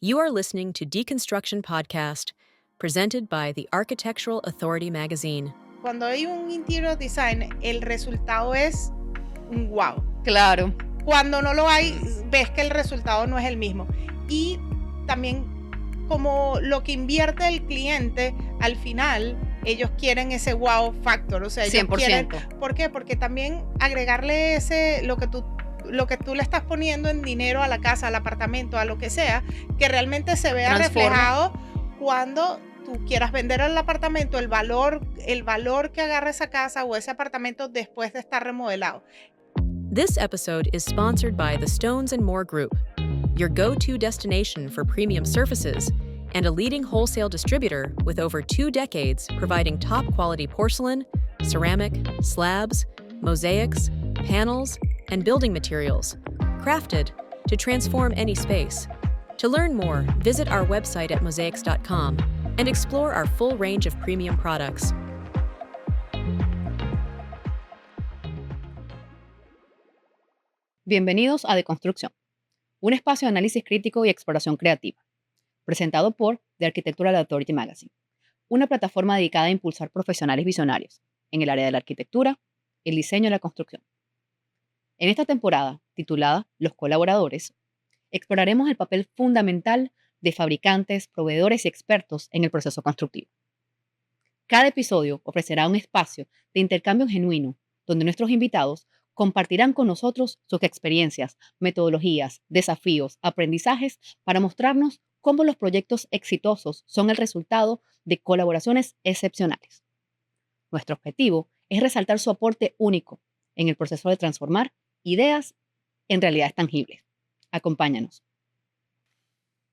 You are listening to Deconstruction Podcast, presented by the Architectural Authority magazine. Cuando hay un interior design, el resultado es un wow. Claro. Cuando no lo hay, ves que el resultado no es el mismo. Y también como lo que invierte el cliente, al final ellos quieren ese wow factor. O sea, ellos 100%. quieren, ¿por qué? Porque también agregarle lo que tú le estás poniendo en dinero a la casa, al apartamento, a lo que sea, que realmente se vea reflejado cuando tú quieras vender el apartamento, el valor que agarra esa casa o ese apartamento después de estar remodelado. This episode is sponsored by the Stones and More Group, your go-to destination for premium surfaces and a leading wholesale distributor with over 2 decades providing top-quality porcelain, ceramic, slabs, mosaics, panels, and building materials, crafted to transform any space. To learn more, visit our website at mosaics.com and explore our full range of premium products. Bienvenidos a Deconstrucción, un espacio de análisis crítico y exploración creativa, presentado por The Architectural Authority Magazine, una plataforma dedicada a impulsar profesionales visionarios en el área de la arquitectura, el diseño y la construcción. En esta temporada, titulada Los colaboradores, exploraremos el papel fundamental de fabricantes, proveedores y expertos en el proceso constructivo. Cada episodio ofrecerá un espacio de intercambio genuino, donde nuestros invitados compartirán con nosotros sus experiencias, metodologías, desafíos, aprendizajes para mostrarnos cómo los proyectos exitosos son el resultado de colaboraciones excepcionales. Nuestro objetivo es resaltar su aporte único en el proceso de transformar ideas en realidades tangibles. Acompáñanos.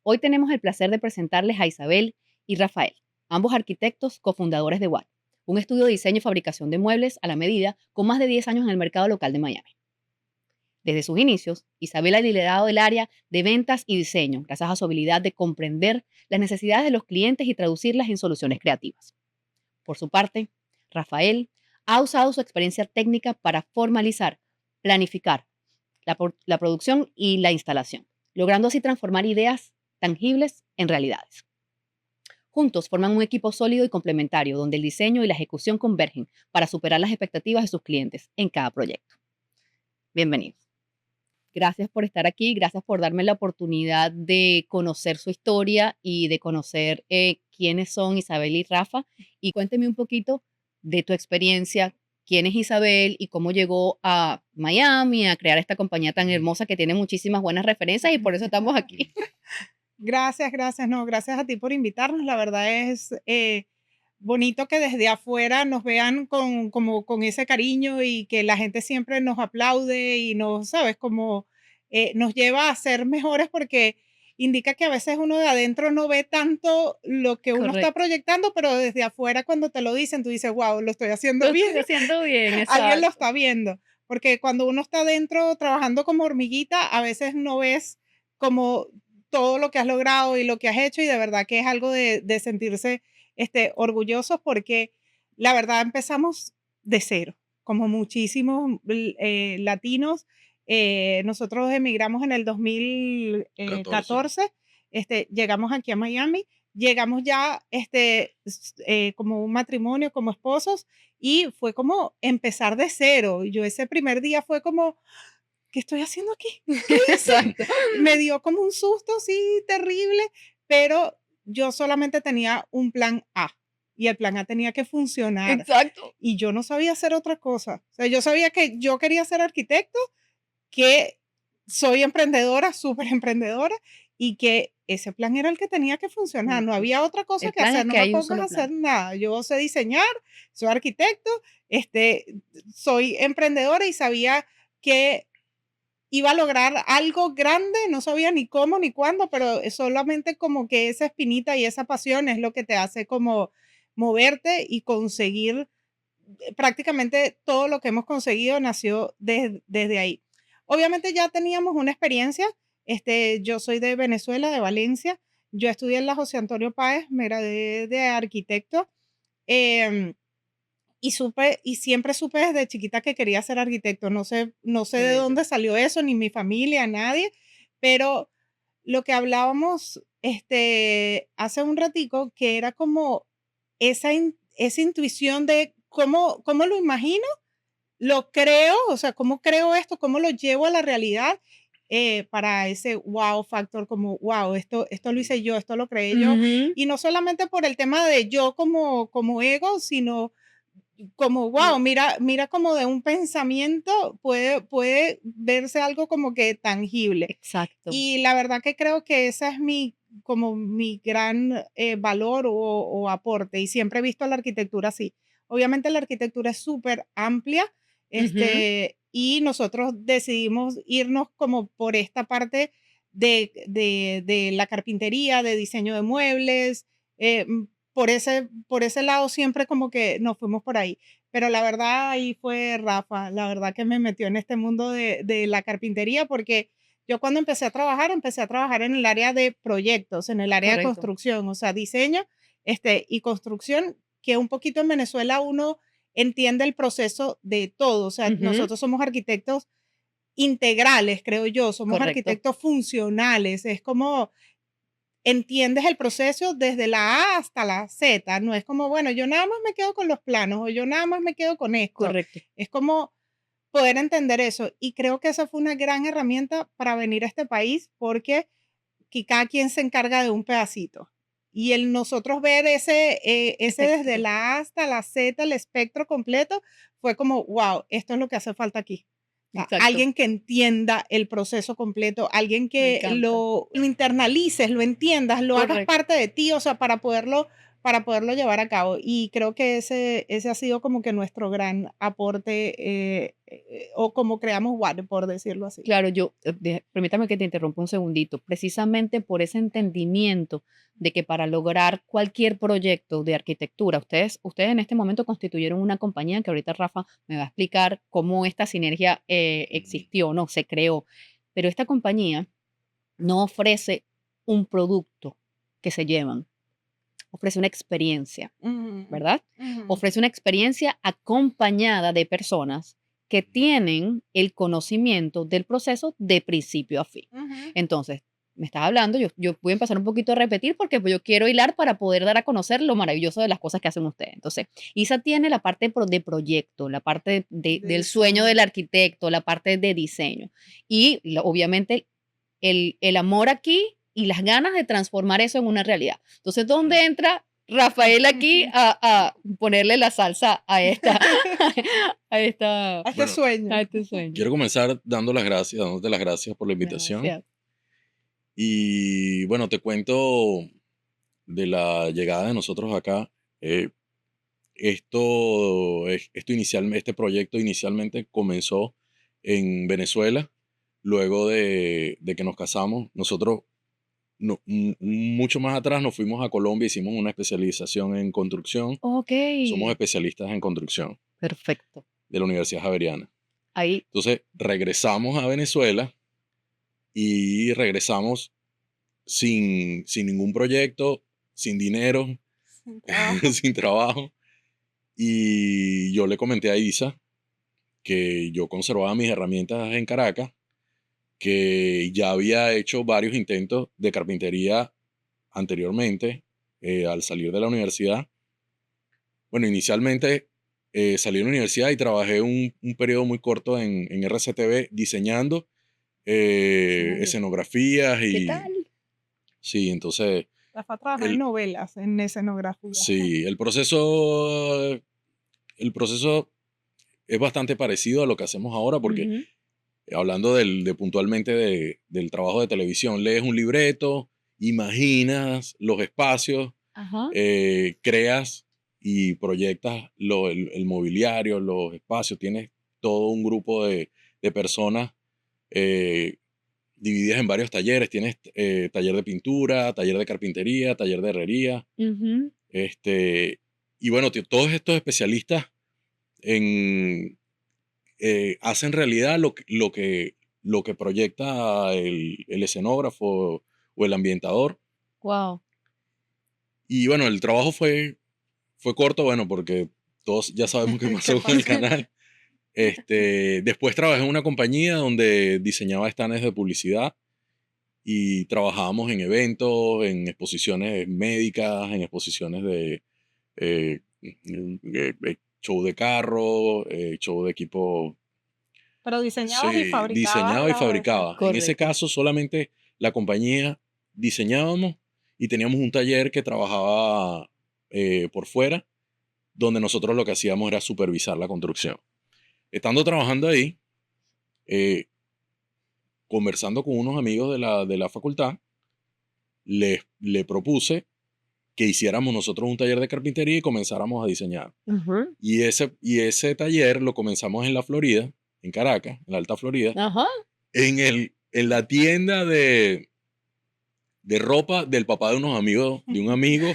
Hoy tenemos el placer de presentarles a Isabel y Rafael, ambos arquitectos cofundadores de WAT, un estudio de diseño y fabricación de muebles a la medida con más de 10 años en el mercado local de Miami. Desde sus inicios, Isabel ha liderado el área de ventas y diseño, gracias a su habilidad de comprender las necesidades de los clientes y traducirlas en soluciones creativas. Por su parte, Rafael ha usado su experiencia técnica para formalizar, planificar la producción y la instalación, logrando así transformar ideas tangibles en realidades. Juntos forman un equipo sólido y complementario donde el diseño y la ejecución convergen para superar las expectativas de sus clientes en cada proyecto. Bienvenidos. Gracias por estar aquí, gracias por darme la oportunidad de conocer su historia y de conocer quiénes son Isabel y Rafa. Y cuénteme un poquito de tu experiencia, quién es Isabel y cómo llegó a Miami a crear esta compañía tan hermosa que tiene muchísimas buenas referencias y por eso estamos aquí. Gracias. No, gracias a ti por invitarnos. La verdad es bonito que desde afuera nos vean con ese cariño y que la gente siempre nos aplaude y nos, ¿sabes? Como nos lleva a ser mejores porque indica que a veces uno de adentro no ve tanto lo que uno Correcto. está proyectando, pero desde afuera cuando te lo dicen, tú dices, wow, lo estoy haciendo bien. Lo estoy haciendo bien, exacto. Alguien lo está viendo. Porque cuando uno está adentro trabajando como hormiguita, a veces no ves como todo lo que has logrado y lo que has hecho y de verdad que es algo de sentirse orgullosos porque la verdad empezamos de cero, como muchísimos latinos. Nosotros emigramos en el 2014, llegamos aquí a Miami, llegamos ya como un matrimonio, como esposos y fue como empezar de cero. Yo ese primer día fue como, ¿qué estoy haciendo aquí? ¿Qué hice? Exacto. Me dio como un susto, sí, terrible, pero yo solamente tenía un plan A y el plan A tenía que funcionar. Exacto. Y yo no sabía hacer otra cosa. O sea, yo sabía que yo quería ser arquitecto, que soy emprendedora, súper emprendedora, y que ese plan era el que tenía que funcionar. No había otra cosa El que plan hacer. es No que me hay un pongas solo a hacer plan. nada. Yo sé diseñar, soy arquitecto, soy emprendedora y sabía que iba a lograr algo grande, no sabía ni cómo ni cuándo, pero solamente como que esa espinita y esa pasión es lo que te hace como moverte y conseguir prácticamente todo lo que hemos conseguido nació desde ahí. Obviamente ya teníamos una experiencia, yo soy de Venezuela, de Valencia, yo estudié en la José Antonio Páez, me gradué de arquitecto, y siempre supe desde chiquita que quería ser arquitecto. No sé de dónde salió eso, ni mi familia, nadie, pero lo que hablábamos hace un ratico, que era como esa intuición de cómo lo imagino, lo creo, o sea, cómo creo esto, cómo lo llevo a la realidad, para ese wow factor, como wow, esto lo hice yo, esto lo creé yo. Ujú. Y no solamente por el tema de yo como ego, sino como wow, mira como de un pensamiento puede verse algo como que tangible. Exacto. Y la verdad que creo que esa es como mi gran valor o aporte. Y siempre he visto la arquitectura así. Obviamente la arquitectura es súper amplia, Ujú. y nosotros decidimos irnos como por esta parte de la carpintería, de diseño de muebles, por ese lado siempre como que nos fuimos por ahí. Pero la verdad ahí fue Rafa, la verdad que me metió en este mundo de la carpintería, porque yo cuando empecé a trabajar en el área de proyectos, en el área de Correcto. construcción, o sea, diseño, y construcción, que un poquito en Venezuela uno entiende el proceso de todo. O sea, Ujú. nosotros somos arquitectos integrales, creo yo, somos Correcto. arquitectos funcionales. Es como entiendes el proceso desde la A hasta la Z. No es como, bueno, yo nada más me quedo con los planos o yo nada más me quedo con esto. Correcto. Es como poder entender eso. Y creo que esa fue una gran herramienta para venir a este país, porque que cada quien se encarga de un pedacito. Y el nosotros ver ese desde Espectro. la A hasta la Z, el espectro completo, fue como, wow, esto es lo que hace falta aquí. Exacto. Alguien que entienda el proceso completo, alguien Me que encanta. lo internalices, lo entiendas, lo hagas Correcto. parte de ti, o sea, para poderlo llevar a cabo. Y creo que ese ha sido como que nuestro gran aporte, o como creamos WAD, por decirlo así. Claro, permítame que te interrumpa un segundito. Precisamente por ese entendimiento de que para lograr cualquier proyecto de arquitectura, ustedes en este momento constituyeron una compañía que ahorita Rafa me va a explicar cómo esta sinergia existió, no se creó. Pero esta compañía no ofrece un producto que se llevan, ofrece una experiencia, Ujú, ¿verdad? ujú, Ofrece una experiencia acompañada de personas que tienen el conocimiento del proceso de principio a fin. ujú. Entonces, me estás hablando, yo voy a empezar un poquito a repetir porque pues, yo quiero hilar para poder dar a conocer lo maravilloso de las cosas que hacen ustedes. Entonces, Isa tiene la parte de proyecto, la parte De del sueño diseño. del arquitecto, la parte de diseño y obviamente el amor aquí y las ganas de transformar eso en una realidad. Entonces, ¿dónde entra Rafael aquí a ponerle la salsa a esta, a esta, A este Bueno, a sueño. este sueño? quiero comenzar dándote las gracias por la invitación. Gracias. Y bueno, te cuento de la llegada de nosotros acá. Eh, este proyecto inicialmente comenzó en Venezuela. Luego de que nos casamos, nosotros mucho más atrás nos fuimos a Colombia, hicimos una especialización en construcción. Ok, Somos especialistas en construcción perfecto. de la Universidad Javeriana. Ahí, Entonces regresamos a Venezuela y regresamos sin ningún proyecto, sin dinero, Sin trabajo. sin trabajo. Y yo le comenté a Isa que yo conservaba mis herramientas en Caracas, que ya había hecho varios intentos de carpintería anteriormente, al salir de la universidad. Bueno, inicialmente salí de la universidad y trabajé un periodo muy corto en RCTV diseñando vale. escenografías ¿Qué y tal? sí, entonces Rafa trabaja en el, novelas, en escenografía. sí, el proceso es bastante parecido a lo que hacemos ahora porque Ujú. hablando de puntualmente del trabajo de televisión, lees un libreto, imaginas los espacios, Ajá. creas y proyectas el mobiliario, los espacios, tienes todo un grupo de personas eh, divididas en varios talleres, tienes taller de pintura, taller de carpintería, taller de herrería, Ujú. este, y bueno, todos estos especialistas en, hacen realidad lo que proyecta el escenógrafo o el ambientador. Wow. Y bueno, el trabajo fue corto, bueno, porque todos ya sabemos qué ¿Qué pasó con el pasó? canal. Después trabajé en una compañía donde diseñaba stands de publicidad y trabajábamos en eventos, en exposiciones médicas, en exposiciones de show de carro, show de equipo. Pero diseñabas y Sí, fabricabas diseñaba y fabricaba. En ese Correcto. caso, solamente la compañía diseñábamos y teníamos un taller que trabajaba por fuera, donde nosotros lo que hacíamos era supervisar la construcción. Estando trabajando ahí, eh, conversando con unos amigos de la facultad, le propuse que hiciéramos nosotros un taller de carpintería y comenzáramos a diseñar. Ujú. Y ese taller lo comenzamos en la Florida, en Caracas, en la Alta Florida, Ajá. en la tienda de ropa del papá de unos amigos, de un amigo,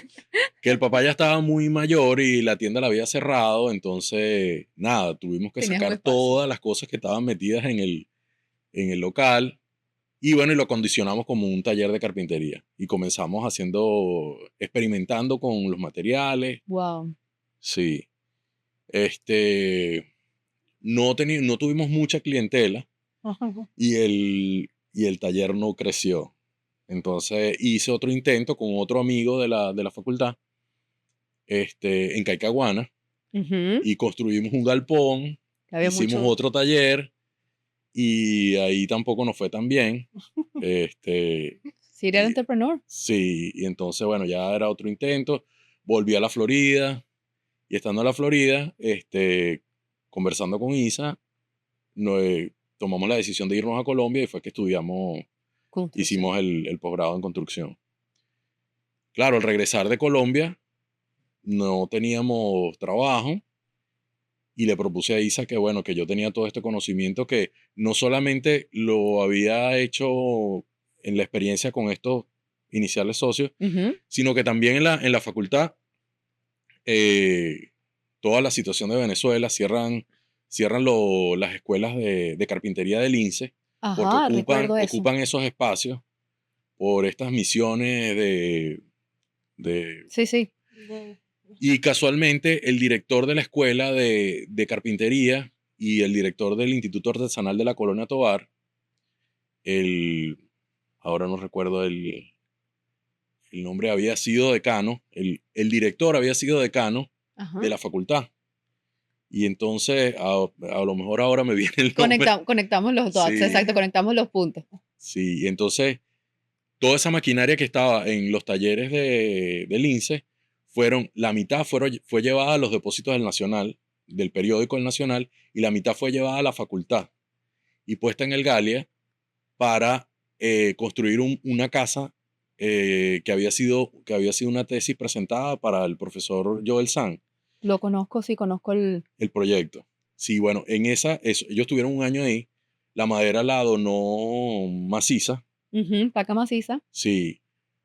que el papá ya estaba muy mayor y la tienda la había cerrado, entonces, nada, tuvimos que Tenías un sacar espacio. todas las cosas que estaban metidas en el local. Y bueno, y lo acondicionamos como un taller de carpintería. Y comenzamos experimentando con los materiales. Wow. Sí. No tuvimos mucha clientela Ajá. y el taller no creció. Entonces hice otro intento con otro amigo de la facultad, en Caicaguana, Ujú. y construimos un galpón, Había hicimos mucho otro taller y ahí tampoco nos fue tan bien. serial Y- entrepreneur. Sí, y entonces, bueno, ya era otro intento. Volví a la Florida y estando en la Florida, conversando con Isa, tomamos la decisión de irnos a Colombia y fue que Construcción. hicimos el posgrado en construcción. Claro, al regresar de Colombia, no teníamos trabajo y le propuse a Isa que, bueno, que yo tenía todo este conocimiento que no solamente lo había hecho en la experiencia con estos iniciales socios, Ujú. sino que también en la facultad, toda la situación de Venezuela, las escuelas de carpintería del INSE, porque Ajá, recuerdo eso. ocupan esos espacios por estas misiones de. Sí, sí. Y casualmente el director de la escuela de carpintería y el director del Instituto Artesanal de la Colonia Tovar, el, ahora no recuerdo el nombre, había sido decano, el director había sido decano Ajá. de la facultad. Y entonces, a lo mejor ahora me viene el nombre. Conectamos los dots, Sí, exacto, conectamos los puntos. sí. Y entonces, toda esa maquinaria que estaba en los talleres del INSE, la mitad fue llevada a los depósitos del Nacional, del periódico El Nacional, y la mitad fue llevada a la facultad y puesta en el Galia para construir una casa que había sido una tesis presentada para el profesor Joel San, Lo conozco, sí, conozco el... el proyecto. Sí, bueno, ellos tuvieron un año ahí, la madera la donó Maciza, Ujú, placa maciza. sí,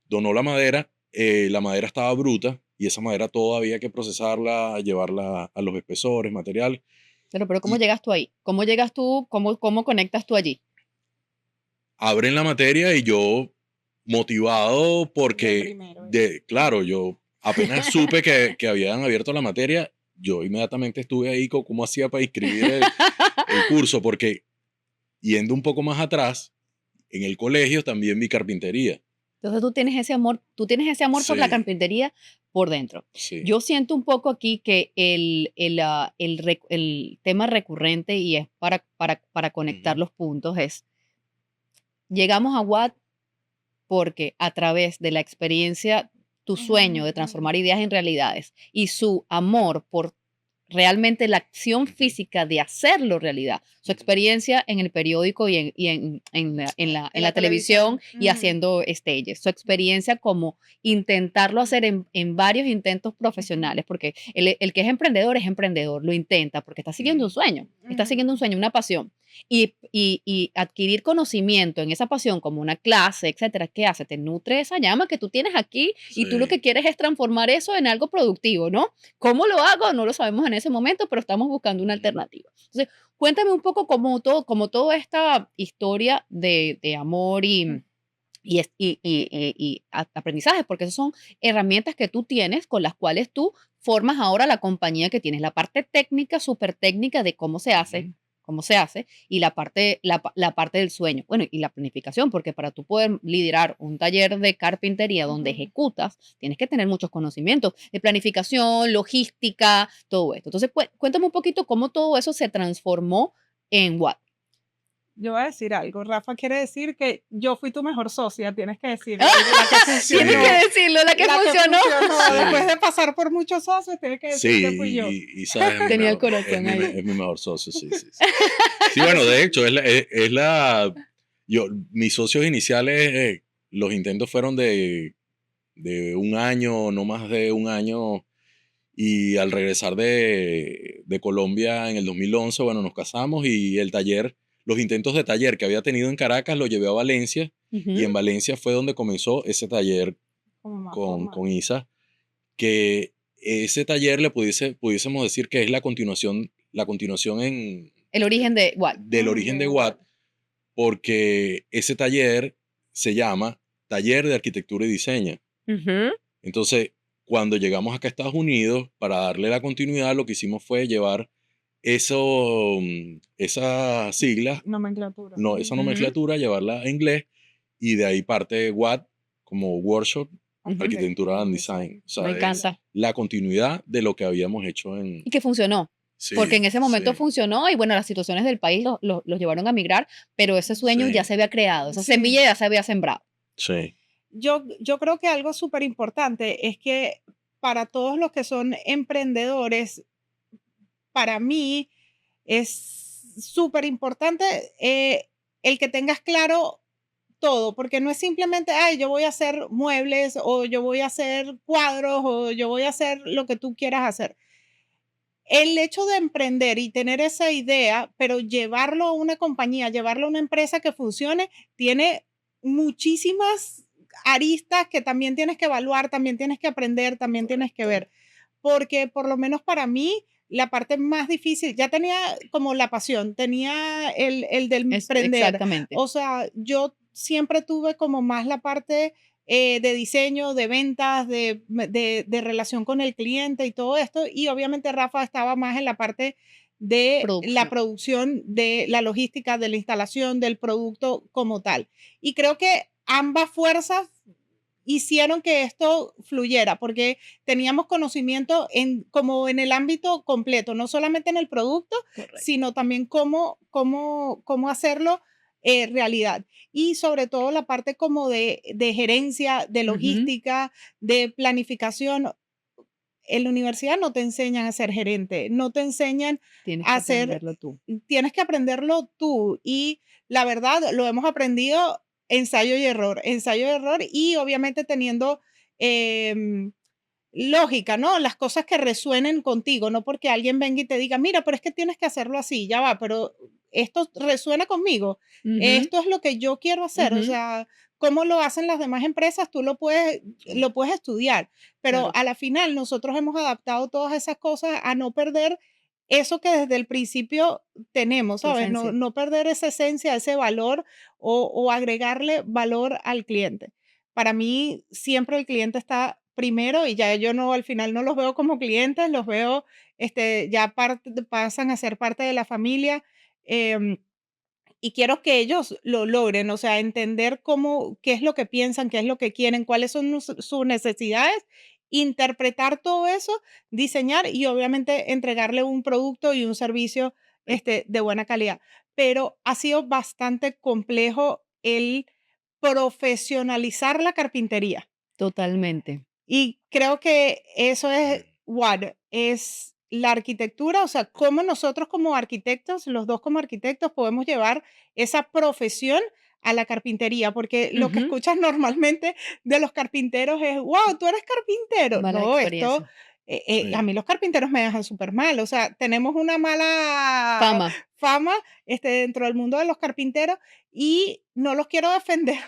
donó la madera estaba bruta y esa madera toda había que procesarla, llevarla a los espesores, material. Pero ¿cómo Y llegas tú ahí? ¿Cómo llegas tú? ¿Cómo conectas tú allí? abren la materia y yo motivado De porque, primero. claro, yo apenas supe que habían abierto la materia, yo inmediatamente estuve ahí con cómo hacía para inscribir el curso, porque yendo un poco más atrás, en el colegio también vi carpintería. Entonces tú tienes ese amor por la Sí, carpintería por dentro. sí. Yo siento un poco aquí que el tema recurrente, y es para conectar Ujú, los puntos, es, llegamos a Watt porque a través de la experiencia, tu sueño de transformar ideas en realidades y su amor por realmente la acción ujú, física de hacerlo realidad, su ujú. experiencia en el periódico en la televisión y haciendo stages, su experiencia como intentarlo hacer en varios intentos profesionales, porque el que es emprendedor, lo intenta porque está siguiendo un sueño, una pasión. Y adquirir conocimiento en esa pasión como una clase, etcétera, ¿qué hace? Te nutre esa llama que tú tienes aquí y tú lo que Sí. quieres es transformar eso en algo productivo, ¿no? ¿Cómo lo hago? No lo sabemos en ese momento, pero estamos buscando una Ujú. alternativa. Entonces, cuéntame un poco como toda esta historia de amor y aprendizaje, porque esas son herramientas que tú tienes con las cuales tú formas ahora la compañía que tienes, la parte técnica, súper técnica de cómo se hace, Ujú. cómo se hace, y la parte del sueño. Bueno, y la planificación, porque para tú poder liderar un taller de carpintería donde Ujú. ejecutas, tienes que tener muchos conocimientos de planificación, logística, todo esto. Entonces, cuéntame un poquito cómo todo eso se transformó en Watt. Yo voy a decir algo. Rafa quiere decir que yo fui tu mejor socia, tienes que decirlo. ¡Ah! La que Tienes funcionó. que Sí, decirlo, la que La que funcionó. funcionó. sí, Después de pasar por muchos socios, tienes que decir que sí, fui yo. y Isa es mi Tenía el mejor, corazón ahí. es mi mejor socio, sí, sí, sí. Sí, bueno, de hecho, mis socios iniciales, los intentos fueron de un año, no más de un año, y al regresar de Colombia en el 2011, bueno, nos casamos y el taller, los intentos de taller que había tenido en Caracas, lo llevé a Valencia, y Ujú. en Valencia fue donde comenzó ese taller Como más con formal. Isa, que ese taller pudiésemos decir que es la continuación El origen de Watt. del origen de De Watt, Watt. porque ese taller se llama Taller de Arquitectura y Diseño. Ujú. Entonces, cuando llegamos acá a Estados Unidos, para darle la continuidad, lo que hicimos fue llevar esas siglas, Nomenclatura. no, esa Ujú. Ujú. nomenclatura, llevarla a inglés, y de ahí parte Watt como Workshop Ujú. Arquitectura and Design. O Me sea, es encanta. la continuidad de lo que habíamos hecho en... Y que funcionó. Porque en Sí, ese momento sí, funcionó y bueno, las situaciones del país los llevaron a migrar, pero ese sueño ya sí, se había creado, esa Sí. semilla ya se había sembrado. sí. Yo creo que algo súper importante es que para todos los que son emprendedores, para mí es súper importante el que tengas claro todo, porque no es simplemente, ay, yo voy a hacer muebles o yo voy a hacer cuadros o yo voy a hacer lo que tú quieras hacer. El hecho de emprender y tener esa idea, pero llevarlo a una compañía, llevarlo a una empresa que funcione, tiene muchísimas aristas que también tienes que evaluar, también tienes que aprender, también tienes que ver. Porque por lo menos para mí, la parte más difícil, ya tenía como la pasión, tenía el del emprender. Exactamente. O sea, yo siempre tuve como más la parte de diseño, de ventas, de relación con el cliente y todo esto. Y obviamente Rafa estaba más en la parte de la Producción. producción, de la logística, de la instalación del producto como tal. Y creo que ambas fuerzas hicieron que esto fluyera, porque teníamos conocimiento como en el ámbito completo, no solamente en el producto, Correcto. sino también cómo hacerlo realidad. Y sobre todo la parte como de gerencia, de Ujú. logística, de planificación. En la universidad no te enseñan a ser gerente, no te enseñan Tienes a que ser, aprenderlo tú. tienes que aprenderlo tú. Y la verdad, lo hemos aprendido ensayo y error, y obviamente teniendo em, lógica, ¿no? Las cosas que resuenen contigo, no porque alguien venga y te diga, mira, pero es que tienes que hacerlo así, ya va, pero esto resuena conmigo, Ujú. esto es lo que yo quiero hacer, o Ujú. sea, cómo lo hacen las demás empresas, tú Sí. lo puedes estudiar, pero Claro. a la final nosotros hemos adaptado todas esas cosas a no perder eso que desde el principio tenemos, Tu ¿sabes? esencia. No perder esa esencia, ese valor o agregarle valor al cliente. Para mí siempre el cliente está primero y ya yo no, al final no los veo como clientes, los veo, ya pasan a ser parte de la familia. em, y quiero que ellos lo logren, o sea, entender qué es lo que piensan, qué es lo que quieren, cuáles son sus necesidades, interpretar todo eso, diseñar y obviamente entregarle un producto y un servicio, de buena calidad. Pero ha sido bastante complejo el profesionalizar la carpintería. Totalmente. Y creo que eso es what es la arquitectura, o sea, cómo nosotros como arquitectos, los 2 como arquitectos, podemos llevar esa profesión a la carpintería, porque lo que Ujú. escuchas normalmente de los carpinteros es: "Guau, ¿tú eres carpintero?". Mala No, esto, experiencia. a Sí. mí los carpinteros me dejan súper mal, o sea, tenemos una mala Fama. fama, dentro del mundo de los carpinteros y no los quiero defender.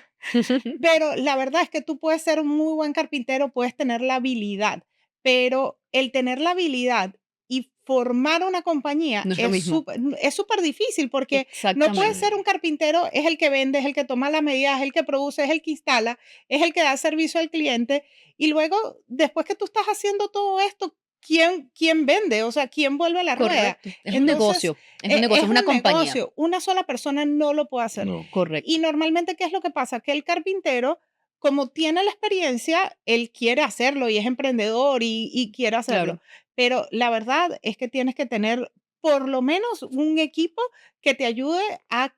Pero la verdad es que tú puedes ser un muy buen carpintero, puedes tener la habilidad, pero el tener la habilidad y formar una compañía No es lo mismo. es súper difícil porque no puedes Exactamente. ser un Sí. carpintero, es el que vende, es el que toma las medidas, es el que produce, es el que instala, es el que da servicio al cliente y luego, después que tú estás haciendo todo esto, ¿quién vende? O sea, ¿quién vuelve la rueda? Correcto. Es un Entonces, negocio, es un negocio, es una un compañía. negocio. Una sola persona no lo puede hacer. No. Correcto. Y normalmente, ¿qué es lo que pasa? Que el carpintero, como tiene la experiencia, él quiere hacerlo y es emprendedor y quiere hacerlo. Claro. Pero la verdad es que tienes que tener por lo menos un equipo que te ayude a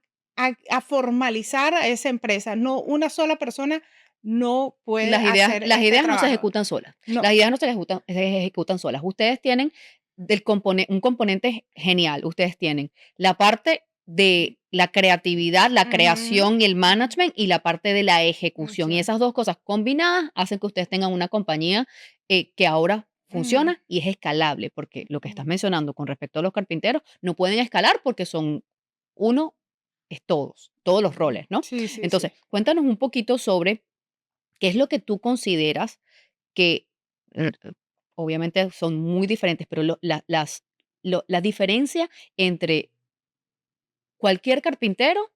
formalizar a esa empresa. No, una sola persona no puede Las ideas, hacer las este ideas no se trabajo. ejecutan solas. No. Las ideas no se ejecutan solas. Ustedes tienen un componente genial. Ustedes tienen la parte de la creatividad, la Ujú. creación y el management y la parte de la ejecución. Y Exacto. esas dos cosas combinadas hacen que ustedes tengan una compañía que ahora Ujú. funciona y es escalable, porque lo que estás Ujú. mencionando con respecto a los carpinteros no pueden escalar porque uno es todos los roles, ¿no? Sí, sí, Entonces, sí. cuéntanos un poquito sobre qué es lo que tú consideras que, obviamente son muy diferentes, pero la diferencia entre cualquier carpintero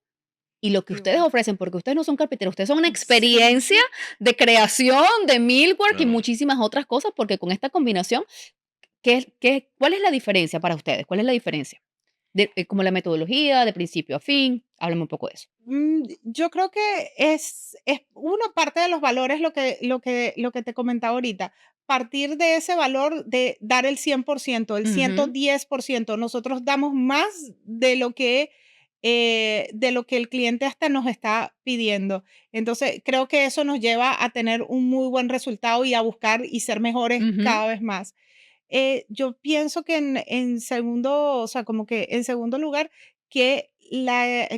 y lo que ustedes Igual. ofrecen, porque ustedes no son carpinteros, ustedes son una Sí. experiencia de creación, de millwork y Claro. muchísimas otras cosas, porque con esta combinación, ¿cuál es la diferencia para ustedes? ¿Cuál es la diferencia? Como la metodología, de principio a fin, háblame un poco de eso. Yo creo que es una parte de los valores lo que te comentaba ahorita. Partir de ese valor de dar el 100%, el Ujú, 110%. Nosotros damos más de lo que el cliente hasta nos está pidiendo. Entonces, creo que eso nos lleva a tener un muy buen resultado y a buscar y ser mejores ujú, cada vez más. Yo pienso que en segundo, o sea, como que en segundo lugar, que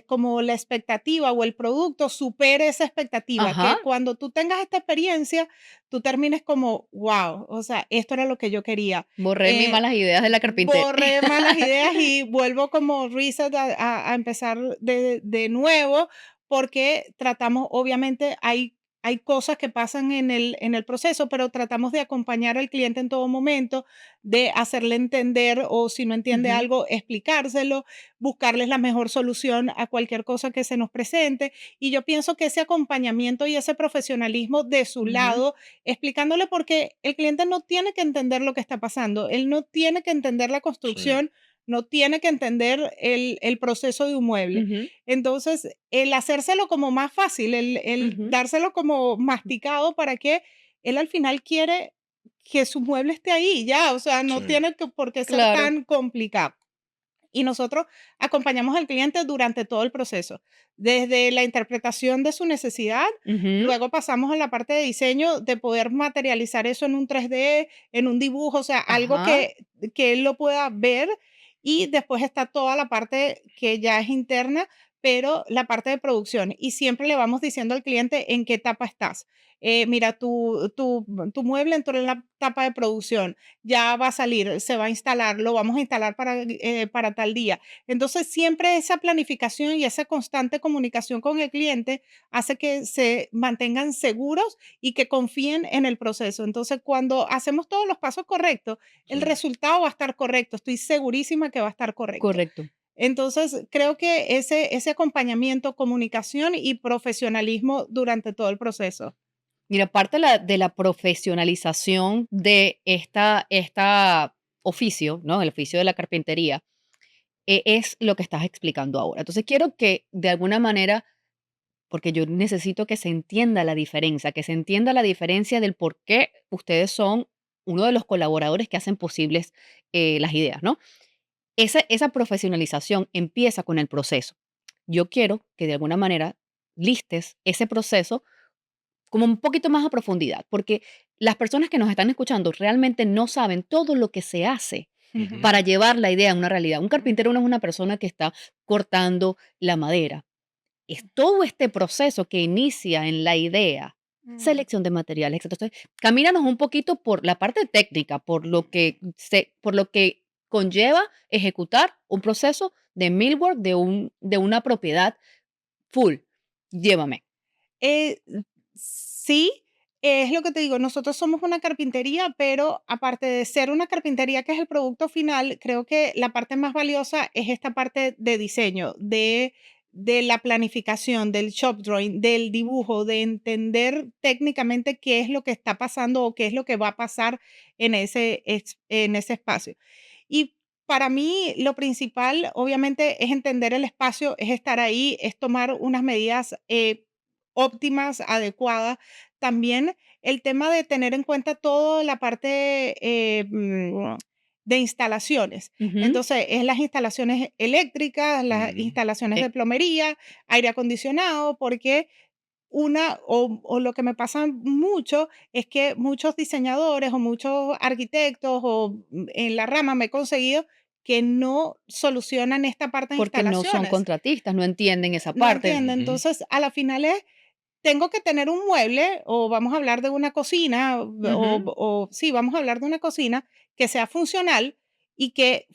como la expectativa o el producto supere esa expectativa, Ajá, que cuando tú tengas esta experiencia, tú termines como, wow, o sea, esto era lo que yo quería. borré mis Eh, malas ideas de la carpintería. Borré malas ideas y vuelvo como reset a empezar de nuevo, porque tratamos, obviamente, hay cosas que pasan en el proceso, pero tratamos de acompañar al cliente en todo momento, de hacerle entender o si no entiende Ujú, algo, explicárselo, buscarles la mejor solución a cualquier cosa que se nos presente. Y yo pienso que ese acompañamiento y ese profesionalismo de su ujú, lado, explicándole porque el cliente no tiene que entender lo que está pasando, él no tiene que entender la Sí. construcción, no tiene que entender el proceso de un mueble. ujú, Entonces, el hacérselo como más fácil, el ujú. dárselo como masticado para que él al final quiere que su mueble esté ahí, ya, o sea, no Sí. tiene por qué ser Claro. tan complicado. Y nosotros acompañamos al cliente durante todo el proceso, desde la interpretación de su necesidad, Ujú, luego pasamos a la parte de diseño, de poder materializar eso en un 3D, en un dibujo, o sea, algo ajá, que él lo pueda ver. Y después está toda la parte que ya es interna, pero la parte de producción. Y siempre le vamos diciendo al cliente en qué etapa estás. Mira, tu mueble entró en la etapa de producción, ya va a salir, se va a instalar, lo vamos a instalar para tal día. Entonces, siempre esa planificación y esa constante comunicación con el cliente hace que se mantengan seguros y que confíen en el proceso. Entonces, cuando hacemos todos los pasos correctos, el Sí. resultado va a estar correcto. Estoy segurísima que va a estar correcto. correcto. Entonces, creo que ese acompañamiento, comunicación y profesionalismo durante todo el proceso. Mira, parte de la profesionalización de esta oficio, ¿no? El oficio de la carpintería, es lo que estás explicando ahora. Entonces, quiero que de alguna manera, porque yo necesito que se entienda la diferencia, que se entienda la diferencia del por qué ustedes son uno de los colaboradores que hacen posibles las ideas, ¿no? Esa profesionalización empieza con el proceso. Yo quiero que de alguna manera listes ese proceso como un poquito más a profundidad, porque las personas que nos están escuchando realmente no saben todo lo que se hace Ujú. para llevar la idea a una realidad. Un carpintero no es una persona que está cortando la madera. Es todo este proceso que inicia en la idea, Mm. selección de materiales, etcétera. Entonces, camínanos un poquito por la parte técnica, por lo que conlleva ejecutar un proceso de millwork de una propiedad full. Llévame. Eh, sí, es lo que te digo, nosotros somos una carpintería, pero aparte de ser una carpintería, que es el producto final, creo que la parte más valiosa es esta parte de diseño, de de la planificación, del shop drawing, del dibujo, de entender técnicamente qué es lo que está pasando o qué es lo que va a pasar en ese espacio. Y para mí lo principal, obviamente, es entender el espacio, es estar ahí, es tomar unas medidas óptimas, adecuadas. También el tema de tener en cuenta toda la parte de instalaciones. Ujú. Entonces, es las instalaciones eléctricas, las instalaciones Eh, de plomería, aire acondicionado, porque o lo que me pasa mucho es que muchos diseñadores o muchos arquitectos en la rama me he conseguido que no solucionan esta parte de Porque no son instalaciones, contratistas, no entienden esa no parte. entienden. Entonces, a la final tengo que tener un mueble o vamos a hablar de una cocina Ujú. o sí, vamos a hablar de una cocina que sea funcional y que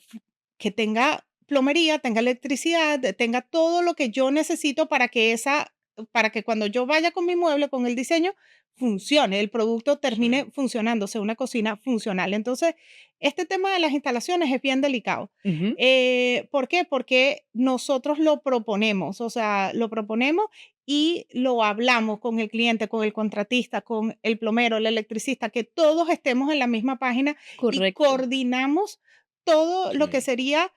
tenga plomería, tenga electricidad, tenga todo lo que yo necesito para que cuando yo vaya con mi mueble, con el diseño, funcione, el producto Sí. termine funcionando, sea una cocina funcional. Entonces, este tema de las instalaciones es bien delicado. Ujú. ¿Por qué? Porque nosotros lo proponemos, o sea, lo proponemos y lo hablamos con el cliente, con el contratista, con el plomero, el electricista, que todos estemos en la misma página y Correcto. coordinamos todo lo que Sí. sería,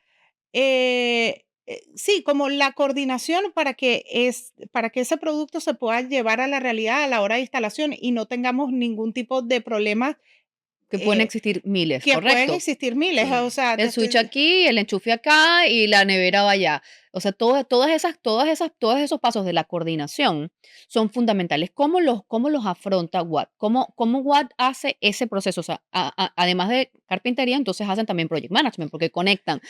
sí, como la coordinación para que ese producto se pueda llevar a la realidad a la hora de instalación y no tengamos ningún tipo de problemas Que pueden eh, existir miles, que pueden correcto. existir miles. O Sí. sea, te El switch estoy, aquí, el enchufe acá y la nevera va allá. O sea, todos esos pasos de la coordinación son fundamentales. Cómo los afronta Watt? ¿Cómo Watt hace ese proceso? O sea, además de carpintería, entonces hacen también project management, porque conectan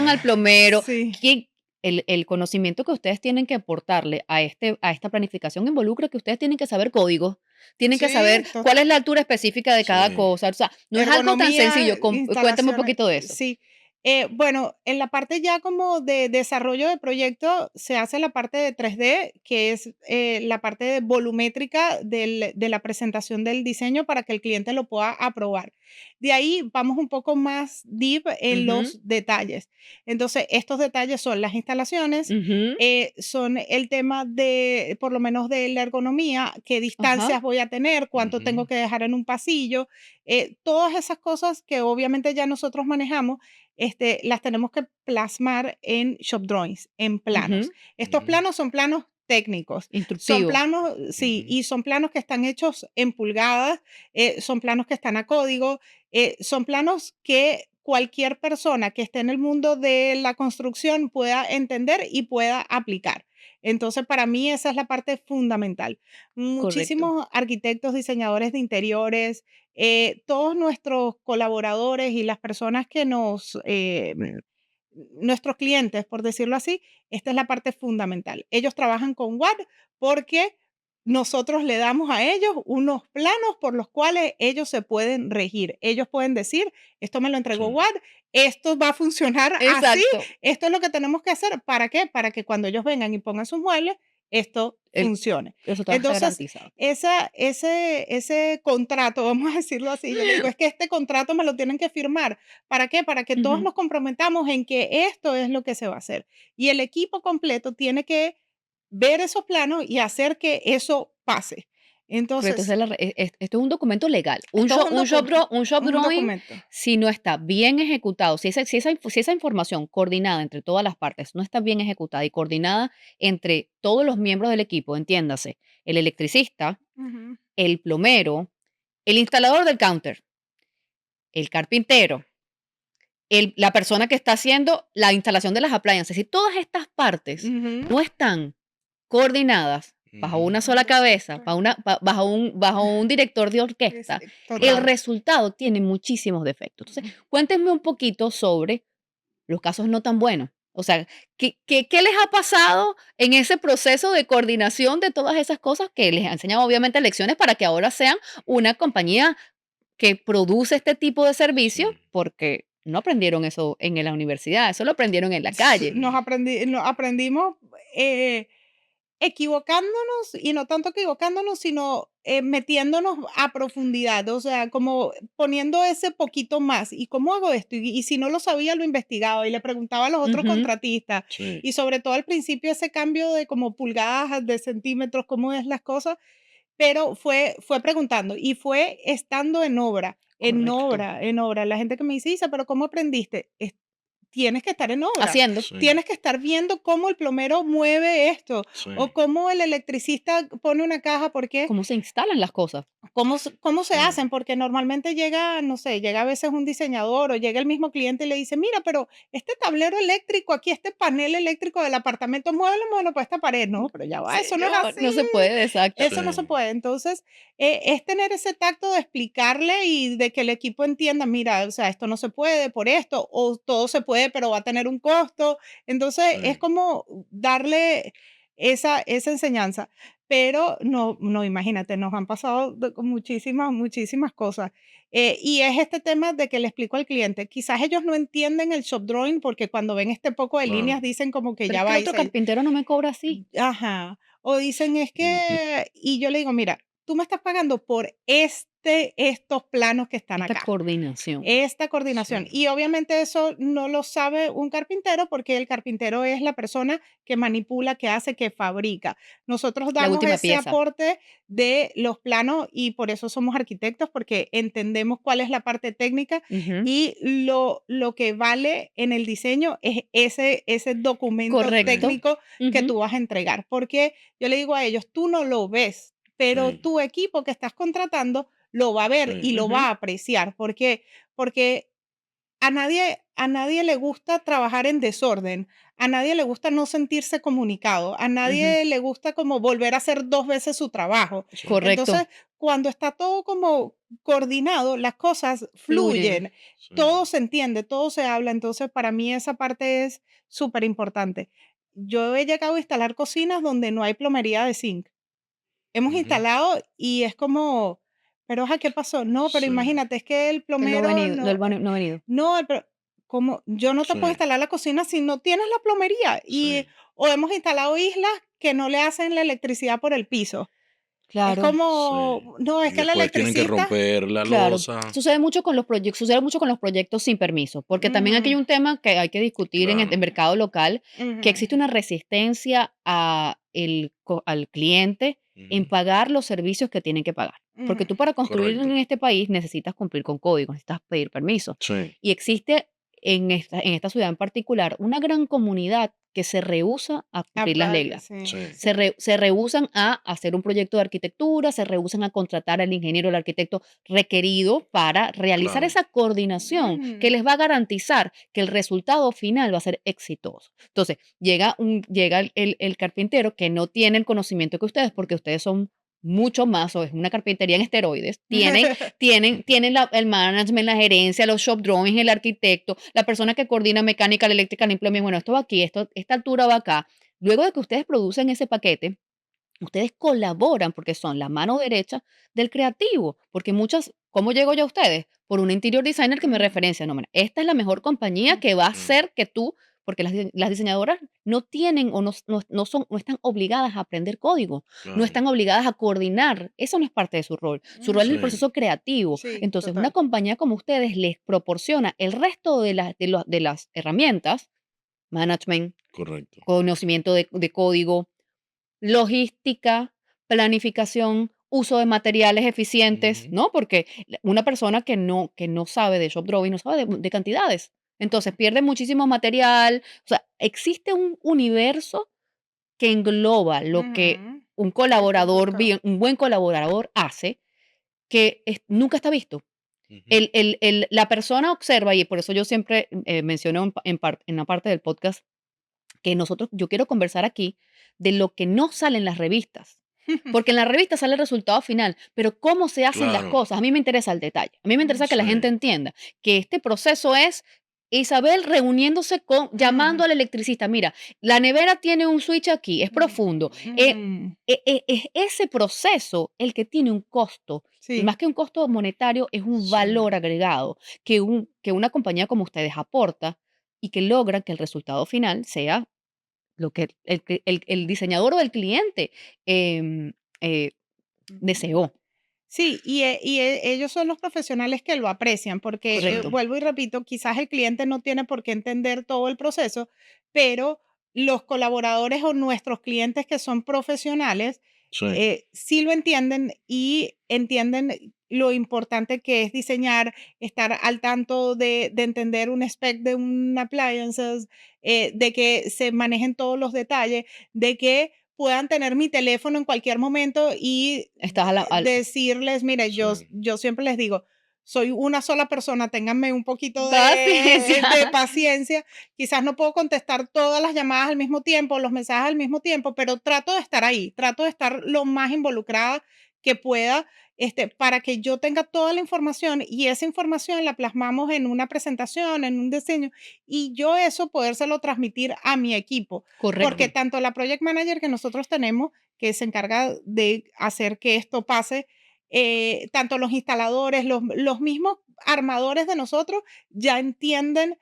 al plomero. sí, El conocimiento que ustedes tienen que aportarle a esta planificación involucra que ustedes tienen que saber códigos, tienen que sí, saber cuál es la altura específica de cada Sí. cosa. O sea, no es algo tan ergonomía, sencillo. Cuéntame un instalaciones, poquito de eso. sí. Bueno, en la parte ya como de desarrollo de proyecto se hace la parte de 3D, que es la parte volumétrica de la presentación del diseño para que el cliente lo pueda aprobar. De ahí vamos un poco más deep en Ujú, los detalles. Entonces, estos detalles son las instalaciones, ujú, son el tema de, por lo menos de la ergonomía, qué ajá, distancias voy a tener, cuánto tengo Ujú. que dejar en un pasillo, todas esas cosas que obviamente ya nosotros manejamos, las tenemos que plasmar en shop drawings, en planos. ujú, Estos Ujú. planos son planos técnicos, son instructivo. planos, sí, Ujú. y son planos que están hechos en pulgadas, son planos que están a código, son planos que cualquier persona que esté en el mundo de la construcción pueda entender y pueda aplicar. Entonces, para mí esa es la parte fundamental. Correcto. Muchísimos arquitectos, diseñadores de interiores, todos nuestros colaboradores y las personas que nuestros clientes, por decirlo así, esta es la parte fundamental. Ellos trabajan con Watt porque nosotros le damos a ellos unos planos por los cuales ellos se pueden regir. Ellos pueden decir, esto me lo entregó Sí. Watt, esto va a funcionar así, Exacto. esto es lo que tenemos que hacer. ¿Para qué? Para que cuando ellos vengan y pongan sus muebles, esto El funcione. resultado está Entonces, garantizado. ese contrato, vamos a decirlo así, yo le digo, es que este contrato me lo tienen que firmar. ¿Para qué? Para que todos Ujú. nos comprometamos en que esto es lo que se va a hacer. Y el equipo completo tiene que ver esos planos y hacer que eso pase. Correcto, esa Entonces, es esto es un documento legal. esto es un Un shop un drawing, documento. si no está bien ejecutado, si esa información coordinada entre todas las partes no está bien ejecutada y coordinada entre todos los miembros del equipo, entiéndase, el electricista, Ujú. el plomero, el instalador del counter, el carpintero, la persona que está haciendo la instalación de las appliances, si todas estas partes Ujú. no están coordinadas bajo Ujú. una sola cabeza, bajo un director de orquesta, el Total. resultado tiene muchísimos defectos. Entonces, cuéntenme un poquito sobre los casos no tan buenos. O sea, ¿qué les ha pasado en ese proceso de coordinación de todas esas cosas que les ha enseñado obviamente lecciones para que ahora sean una compañía que produce este tipo de servicios? Sí. Porque no aprendieron eso en la universidad, eso lo aprendieron en la calle. Nos aprendimos equivocándonos, y no tanto equivocándonos, sino metiéndonos a profundidad, o sea, como poniendo ese poquito más. ¿Y cómo hago esto? Y si no lo sabía, lo investigaba y le preguntaba a los otros Ujú. contratistas. Sí. Y sobre todo al principio ese cambio de como pulgadas, de centímetros, cómo es las cosas, pero fue preguntando y fue estando en obra, en Correcto. obra, en obra. La gente que me dice: "Isa, pero ¿cómo aprendiste?". Tienes que estar en obra. Haciendo. Sí. Tienes que estar viendo cómo el plomero mueve esto Sí. o cómo el electricista pone una caja, porque Cómo se instalan las cosas. cómo se Sí. hacen, porque normalmente llega, no sé, llega a veces un diseñador o llega el mismo cliente y le dice: "Mira, pero este tablero eléctrico aquí, este panel eléctrico del apartamento, muévelo para esta pared". No, pero ya va, eso no es Señor, no se así. puede, exacto. Eso no se Sí. puede. Entonces, es tener ese tacto de explicarle y de que el equipo entienda, mira, o sea, esto no se puede por esto, o todo se puede, pero va a tener un costo. Entonces, es Sí. como darle esa enseñanza. Pero no, imagínate, nos han pasado con muchísimas, muchísimas cosas. Y es este tema de que le explico al cliente, quizás ellos no entienden el shop drawing porque cuando ven este poco de líneas Claro. dicen como que Pero ya es que va el y otro se, carpintero no me cobra así. ajá, o dicen es Ujú. que, y yo le digo, mira, tú me estás pagando por estos planos que están Esta acá. coordinación. Esta coordinación. Sí. Y obviamente eso no lo sabe un carpintero porque el carpintero es la persona que manipula, que hace, que fabrica. Nosotros La damos última ese pieza. aporte de los planos y por eso somos arquitectos, porque entendemos cuál es la parte técnica Ujú. y lo que vale en el diseño es ese documento Correcto. Sí. técnico que Ujú. tú vas a entregar. Porque yo le digo a ellos, tú no lo ves, pero Sí. tu equipo que estás contratando lo va a ver Sí. y lo Ujú. va a apreciar, porque a nadie le gusta trabajar en desorden, a nadie le gusta no sentirse comunicado, a Ujú. nadie le gusta como volver a hacer 2 veces su trabajo. Sí. Correcto. Entonces, cuando está todo como coordinado, las cosas Fluyen. fluyen, Sí. todo se entiende, todo se habla. Entonces, para mí esa parte es súper importante. Yo he llegado a instalar cocinas donde no hay plomería de zinc. Hemos Ujú. instalado y es como, pero ajá, ¿qué pasó? No, pero Sí. imagínate, es que el Que no ha plomero venido, no, no ha venido. no, pero ¿cómo? Yo no te puedo Sí. instalar la cocina si no tienes la plomería. Sí. O hemos instalado islas que no le hacen la electricidad por el piso. Es Claro, Sí. como, no, es Y que la después tienen que electricista, romper la claro. losa. Sucede mucho con los proyectos sin permiso, porque también aquí hay ujú, un tema que hay que discutir en el Claro. mercado local, que ujú, existe una resistencia al cliente en Ujú. pagar los servicios que tienen que pagar. Porque ujú, tú para construir en Correcto. este país necesitas cumplir con códigos, necesitas pedir permiso. Sí. Y existe en esta ciudad en particular una gran comunidad que se rehúsa a cumplir las reglas. sí, Sí. sí. Se rehúsan a hacer un proyecto de arquitectura, se rehúsan a contratar al ingeniero o al arquitecto requerido para realizar Claro. esa coordinación que Ujú, les va a garantizar que el resultado final va a ser exitoso. Entonces, llega el carpintero que no tiene el conocimiento que ustedes, porque ustedes son mucho más, o es una carpintería en esteroides, el management, la gerencia, los shop drawings, el arquitecto, la persona que coordina mecánica, eléctrica, el plumbing, bueno, esto va aquí, esta altura va acá. Luego de que ustedes producen ese paquete, ustedes colaboran porque son la mano derecha del creativo, porque ¿cómo llego yo a ustedes? Por un interior designer que me ujú, referencia, no, mira, esta es la mejor compañía que va a Sí. hacer que tú, porque las diseñadoras no tienen o no están obligadas a aprender código, no Claro. están obligadas a coordinar, eso no es parte de su rol, su rol es el Sí. proceso creativo. sí, Entonces, una total. compañía como ustedes les proporciona el resto de las herramientas, management, Correcto. conocimiento de código, logística, planificación, uso de materiales eficientes, Ujú. ¿no? Porque una persona que no sabe de shop drawing no sabe de cantidades. Entonces pierde muchísimo material. O sea, existe un universo que engloba lo que Ujú, un sí, sí, colaborador total. bien, un buen colaborador hace, que nunca está visto. Ujú. La persona observa, y por eso yo siempre menciono en una parte del podcast que yo quiero conversar aquí de lo que no sale en las revistas. Porque en la revista sale el resultado final, pero cómo se hacen las Claro. cosas, a mí me interesa el detalle. A mí me interesa que la gente Sí. entienda que este proceso es Isabel reuniéndose llamando Ujú, al electricista. Mira, la nevera tiene un switch aquí, es profundo. ujú, Es ese proceso el que tiene un costo. Y sí. más que un costo monetario, es un Sí. valor agregado que una compañía como ustedes aporta y que logra que el resultado final sea lo que el diseñador o el cliente em, eh, deseó. Sí, ellos son los profesionales que lo aprecian, porque Correcto. vuelvo y repito, quizás el cliente no tiene por qué entender todo el proceso, pero los colaboradores o nuestros clientes que son profesionales Sí, sí lo entienden y entienden lo importante que es diseñar, estar al tanto de entender un spec de un appliances, de que se manejen todos los detalles, de que puedan tener mi teléfono en cualquier momento y Estás a la, decirles, mire, sí, yo siempre les digo, soy una sola persona, ténganme un poquito paciencia. de paciencia. Quizás no puedo contestar todas las llamadas al mismo tiempo, los mensajes al mismo tiempo, pero trato de estar ahí, trato de estar lo más involucrada que pueda, para que yo tenga toda la información y esa información la plasmamos en una presentación, en un diseño, y yo eso podérselo transmitir a mi equipo. Porque Correcto. tanto la project manager que nosotros tenemos, que se encarga de hacer que esto pase, tanto los instaladores, los mismos armadores de nosotros ya entienden,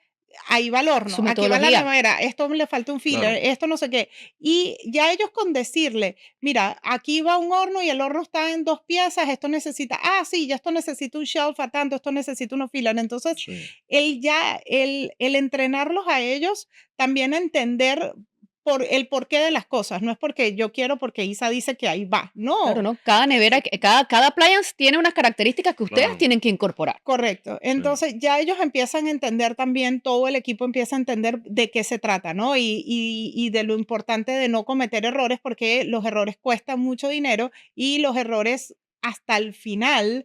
ahí va el Su horno, aquí va la metodología. nevera, esto le falta un filler, claro. esto no sé qué. Y ya ellos con decirle, mira, aquí va un horno y el horno está en 2 piezas, esto necesita, sí, ya esto necesita un shelf a tanto, esto necesita unos filler. Entonces, Sí, el entrenarlos a ellos también a entender por el porqué de las cosas, no es porque yo quiero, porque Isa dice que ahí va, Claro, no, ¿no? Cada nevera, cada appliance tiene unas características que ustedes claro. tienen que incorporar. correcto. Sí, Entonces ya ellos empiezan a entender también, todo el equipo empieza a entender de qué se trata, ¿no? Y de lo importante de no cometer errores, porque los errores cuestan mucho dinero y los errores hasta el final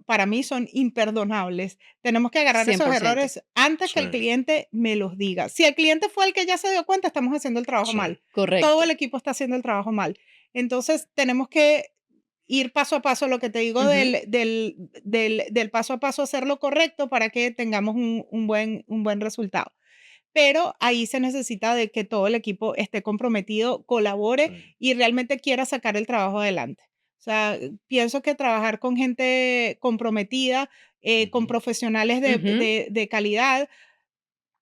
para mí son imperdonables. Tenemos que agarrar esos 100%. errores antes que el sí, cliente me los diga. Si el cliente fue el que ya se dio cuenta, estamos haciendo el trabajo sí, mal. Todo Correcto. el equipo está haciendo el trabajo mal. Entonces tenemos que ir paso a paso, lo que te digo Ujú. del paso a paso, hacer lo correcto para que tengamos un buen resultado. Pero ahí se necesita de que todo el equipo esté comprometido, colabore sí. y realmente quiera sacar el trabajo adelante. O sea, pienso que trabajar con gente comprometida, con Ujú. profesionales Ujú. de calidad,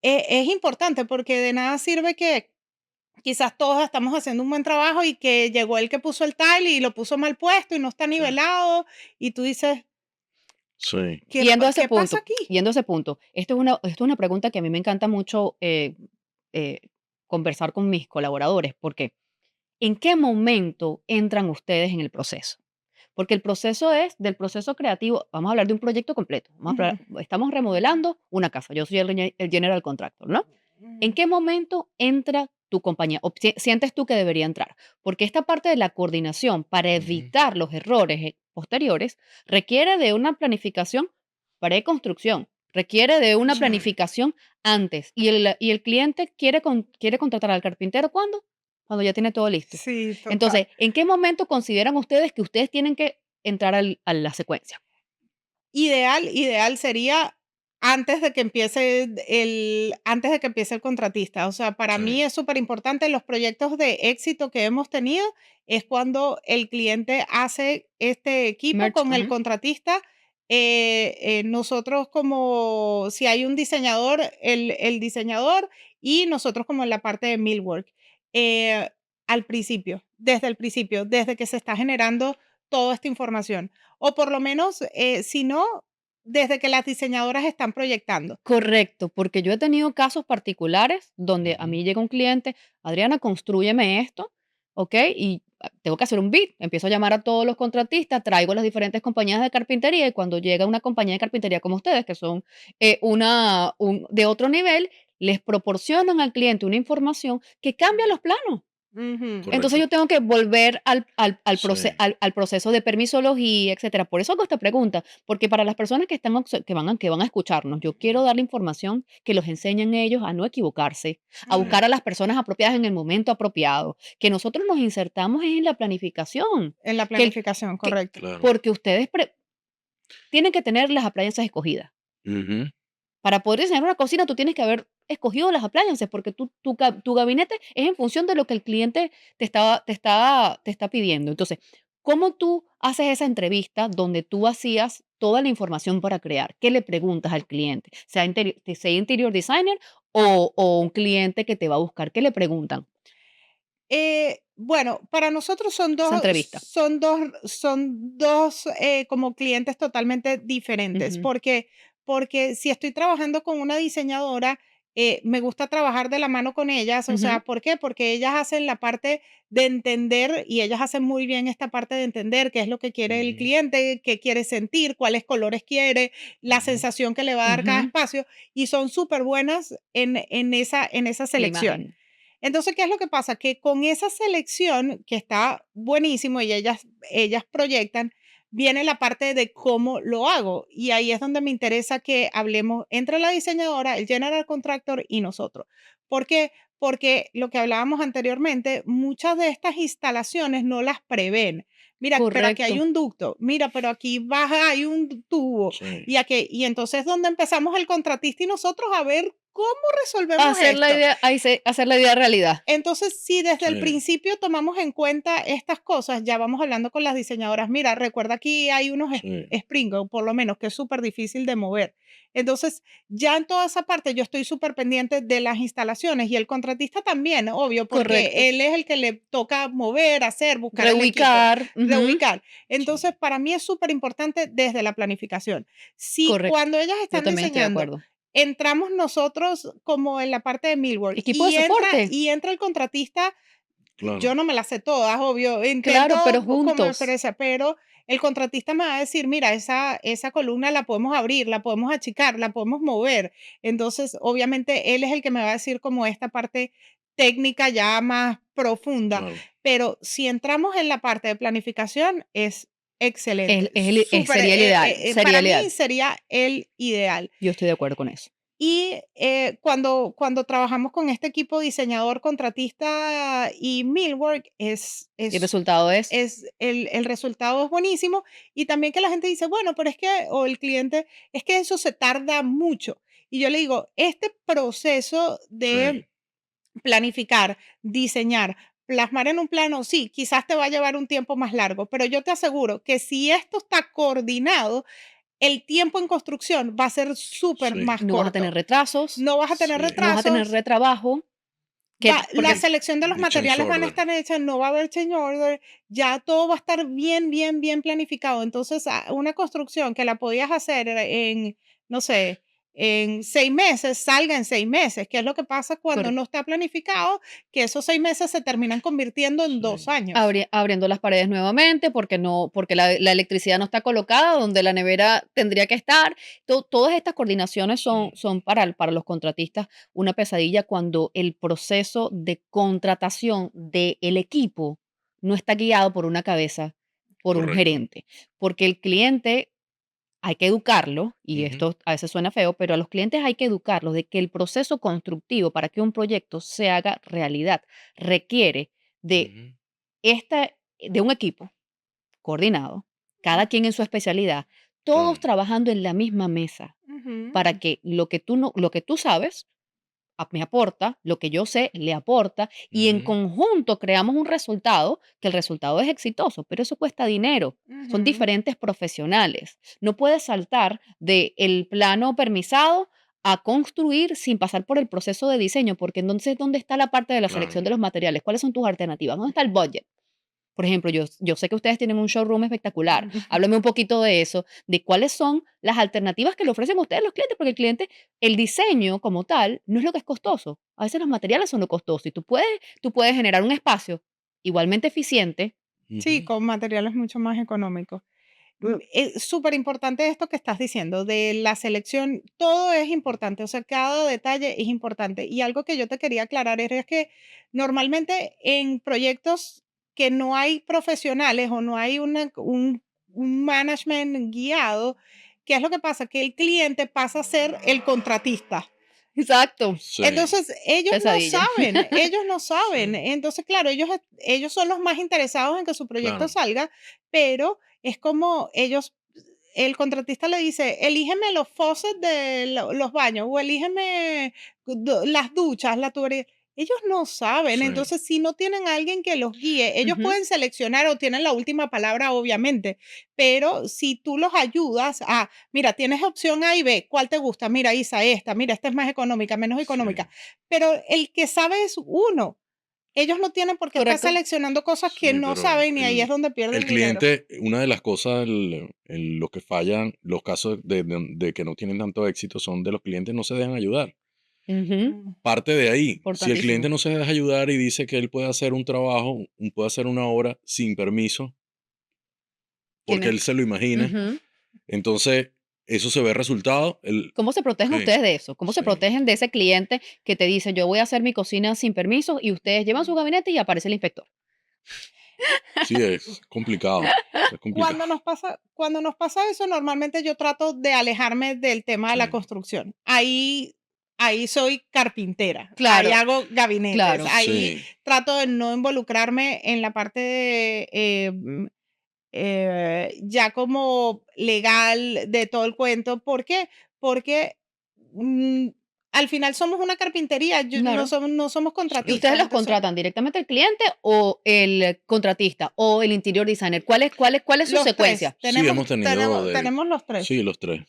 es importante, porque de nada sirve que quizás todos estamos haciendo un buen trabajo y que llegó el que puso el tile y lo puso mal puesto y no está Sí, nivelado, y tú dices: sí, Qué pasa aquí?". Yendo a ese punto, esto es una pregunta que a mí me encanta mucho eh, conversar con mis colaboradores, porque ¿en qué momento entran ustedes en el proceso? Porque el proceso es del proceso creativo, vamos a hablar de un proyecto completo, Ujú, estamos remodelando una casa, yo soy el general contractor, ¿no? ¿En ujú. qué momento entra tu compañía o sientes tú que debería entrar? Porque esta parte de la coordinación para ujú, evitar los errores posteriores requiere de una planificación preconstrucción, requiere de una sí, planificación antes. Y el cliente quiere contratar al carpintero ¿cuándo? Cuando ya tiene todo listo. Sí, total. Entonces, ¿en qué momento consideran ustedes que ustedes tienen que entrar a la secuencia? Ideal sería antes de que empiece el contratista. O sea, para sí, mí es súper importante, los proyectos de éxito que hemos tenido es cuando el cliente hace este equipo Merch, con el ajá. contratista. Nosotros, como si hay un diseñador, el diseñador, y nosotros como en la parte de millwork. eh, Al principio, desde que se está generando toda esta información. O por lo menos, si no, desde que las diseñadoras están proyectando. Correcto, porque yo he tenido casos particulares donde a ujú, mí llega un cliente, Adriana, constrúyeme esto, ¿ok? Y tengo que hacer un bid, empiezo a llamar a todos los contratistas, traigo las diferentes compañías de carpintería y cuando llega una compañía de carpintería como ustedes, que son de otro nivel, les proporcionan al cliente una información que cambia los planos. Ujú. Entonces correcto. yo tengo que volver Sí, al proceso de permisología, etcétera. Por eso hago esta pregunta, porque para las personas que van a escucharnos, yo quiero dar la información que los enseñen ellos a no equivocarse, a sí, buscar a las personas apropiadas en el momento apropiado, que nosotros nos insertamos en la planificación, En la que, el- planificación, que- correcto. claro. porque ustedes tienen que tener las appliances escogidas. Ujú, Para poder diseñar una cocina, tú tienes que haber escogido las appliances, porque tu gabinete es en función de lo que el cliente te está pidiendo. Entonces, ¿cómo tú haces esa entrevista donde tú hacías toda la información para crear? ¿Qué le preguntas al cliente? Sea interior designer o un cliente que te va a buscar, ¿qué le preguntan? Bueno, para nosotros Esa entrevista. son dos como clientes totalmente diferentes, Ujú, porque si estoy trabajando con una diseñadora, me gusta trabajar de la mano con ellas, o sea, ujú, ¿por qué? Porque ellas hacen la parte de entender y ellas hacen muy bien esta parte de entender qué es lo que quiere el Ujú, cliente, qué quiere sentir, cuáles colores quiere, la ujú. sensación que le va a dar cada ujú. espacio y son súper buenas en esa La selección. imagen. Entonces, ¿qué es lo que pasa? Que con esa selección, que está buenísimo y ellas proyectan, viene la parte de cómo lo hago. Y ahí es donde me interesa que hablemos entre la diseñadora, el general contractor y nosotros. ¿Por qué? Porque lo que hablábamos anteriormente, muchas de estas instalaciones no las prevén. Mira, pero aquí hay Correcto. un ducto, mira, pero aquí baja, hay un tubo. Sí, Y entonces, ¿dónde empezamos el contratista y nosotros a ver cómo resolvemos Hacer la esto? idea, hacer la idea realidad. Entonces, si desde el sí, principio tomamos en cuenta estas cosas, ya vamos hablando con las diseñadoras, mira, recuerda aquí hay unos sí. Springo, por lo menos, que es súper difícil de mover. Entonces, ya en toda esa parte yo estoy súper pendiente de las instalaciones y el contratista también, obvio, Correcto. porque él es el que le toca mover, hacer, buscar el equipo, Reubicar. Ujú, reubicar. Sí, Entonces, para mí es súper importante desde la planificación. Si correcto. cuando ellas Yo están también estoy de diseñando acuerdo. entramos nosotros como en la parte de millwork Equipo de soporte. y entra el contratista, claro. yo no me las sé todas, obvio, Claro, pero intento como juntos. experiencia, pero el contratista me va a decir, mira, esa columna la podemos abrir, la podemos achicar, la podemos mover. Entonces, obviamente, él es el que me va a decir como esta parte técnica ya más profunda, Claro. pero si entramos en la parte de planificación, es excelente, súper, Sería el ideal. Sería para el mí ideal. sería el ideal. Yo estoy de acuerdo con eso. Y, cuando trabajamos con este equipo diseñador, contratista y millwork, Y el resultado es, el resultado es buenísimo. Y también que la gente dice: "Bueno, pero es que", o el cliente: "Es que eso se tarda mucho". Y yo le digo: "Este proceso de Sí, planificar, diseñar, plasmar en un plano, sí, quizás te va a llevar un tiempo más largo, pero yo te aseguro que si esto está coordinado, el tiempo en construcción va a ser súper sí, más no vas a tener corto. retrasos, No vas a tener sí. no vas a tener retrasos, retrabajo, la porque selección de los De change materiales van a order. estar hechas, no va a haber change order, ya todo va a estar bien, bien, bien planificado. Entonces, una construcción que la podías hacer en, no sé, en 6 meses, salga en 6 meses, que es lo que pasa cuando no está planificado, que esos 6 meses se terminan convirtiendo en dos Sí, años. Abriendo las paredes nuevamente, porque la electricidad no está colocada donde la nevera tendría que estar. Todas estas coordinaciones sí. son para los contratistas una pesadilla cuando el proceso de contratación del equipo no está guiado por una cabeza, por un Correcto. gerente, porque el cliente hay que educarlo, y Ujú, esto a veces suena feo, pero a los clientes hay que educarlos de que el proceso constructivo para que un proyecto se haga realidad requiere de ujú, de un equipo coordinado, cada quien en su especialidad, todos claro. trabajando en la misma mesa para Ujú, que lo que tú no, lo que tú sabes me aporta, lo que yo sé le aporta y en Ujú, conjunto creamos un resultado que el resultado es exitoso, pero eso cuesta dinero. Son ujú. diferentes profesionales. No puedes saltar del plano permisado a construir sin pasar por el proceso de diseño, porque entonces, ¿dónde está la parte de la claro. selección de los materiales? ¿Cuáles son tus alternativas? ¿Dónde está el budget? Por ejemplo, yo sé que ustedes tienen un showroom espectacular. Háblame un poquito de eso, de cuáles son las alternativas que le ofrecen ustedes a los clientes, porque el cliente, el diseño como tal, no es lo que es costoso. A veces los materiales son lo costoso y tú puedes generar un espacio igualmente eficiente. Sí, Ujú, con materiales mucho más económicos. Es súper importante esto que estás diciendo, de la selección, todo es importante, o sea, cada detalle es importante. Y algo que yo te quería aclarar es que normalmente en proyectos que no hay profesionales o no hay un management guiado, ¿qué es lo que pasa? Que el cliente pasa a ser el contratista. Exacto. sí, Entonces, ellos no Pesadilla. saben, ellos no saben. sí, Entonces, claro, ellos son los más interesados en que su proyecto claro. salga, pero es como el contratista le dice: "Elígeme los faucets de los baños o elígeme las duchas, la tubería". ellos no saben. Sí, Entonces, si no tienen a alguien que los guíe, ellos Ujú. pueden seleccionar o tienen la última palabra, obviamente, pero si tú los ayudas a, mira, tienes opción A y B, ¿cuál te gusta? Mira, Isa, esta, mira, esta es más económica, menos económica, sí, pero el que sabe es uno. Ellos no tienen por qué estar Correcto. seleccionando cosas que sí, no pero saben y ahí es donde el pierden dinero. cliente, una de las cosas, en los que fallan, los casos de que no tienen tanto éxito son de los clientes no se dejan ayudar. Ujú. Mm, Parte de ahí. Si el cliente Importantísimo. no se deja ayudar y dice que él puede hacer un trabajo, puede hacer una obra sin permiso, porque ¿Quiénes? él se lo imagina, Ujú. entonces eso se ve resultado. ¿Cómo se protegen Sí, ustedes de eso? ¿Cómo se sí, protegen de ese cliente que te dice, yo voy a hacer mi cocina sin permiso y ustedes llevan su gabinete y aparece el inspector? sí, es complicado. Es complicado. Cuando nos pasa eso, normalmente yo trato de alejarme del tema de la Sí, construcción. Ahí soy carpintera, ahí Claro, hago gabinetes, claro. ahí sí, trato de no involucrarme en la parte ya como legal de todo el cuento. ¿Por qué? Porque mm, al final somos una carpintería, Claro. no somos ¿Y sí. ustedes contratistas, los entonces contratan directamente el cliente o el contratista o el interior designer? ¿Cuál es su los tres, secuencia? Sí, hemos tenido tenemos los tres, sí, los tres.